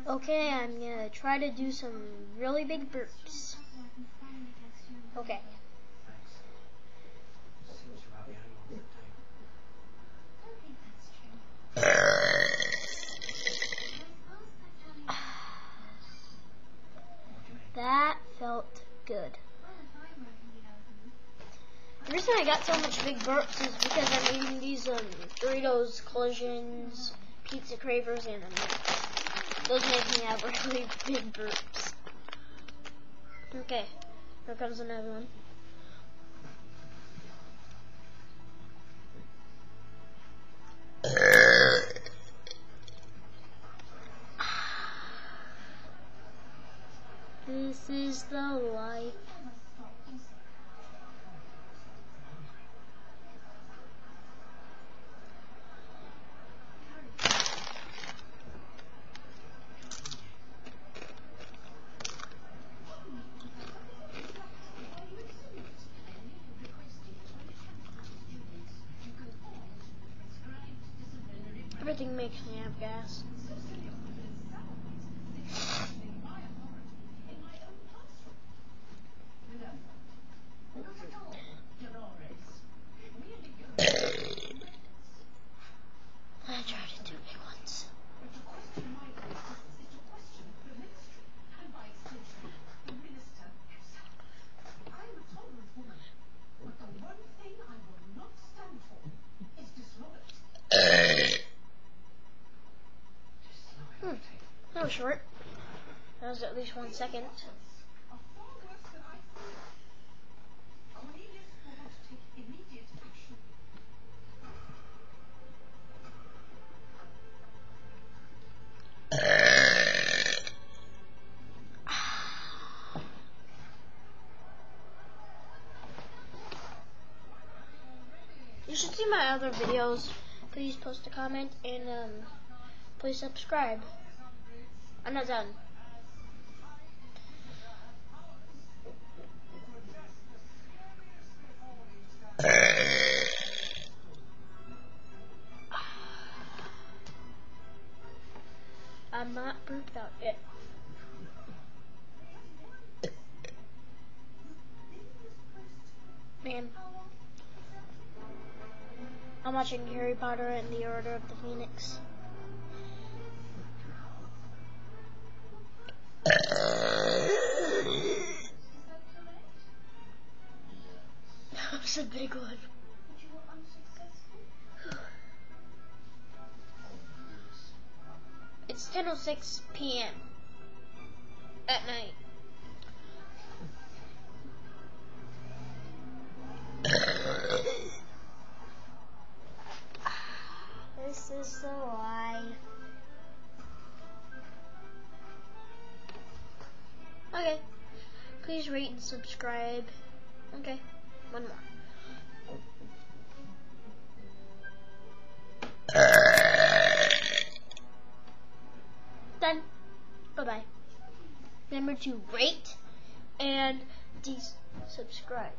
Okay, I'm gonna try to do some really big burps. Okay. That felt good. The reason I got so much big burps is because I'm eating these Doritos Collisions, Pizza Cravers, and those make me have really big burps. Okay, here comes another one. This is the life. Everything makes me have gas. I tried to do big ones. That was short. That was at least 1 second. You should see my other videos. Please post a comment and please subscribe. I'm not done. I'm not burped out yet. Man, I'm watching Harry Potter and the Order of the Phoenix. That was a big one. It's 10:06 p.m. at night. This is the life. Okay. Please rate and subscribe. Okay. One more. Done. Bye-bye. Remember to rate and subscribe.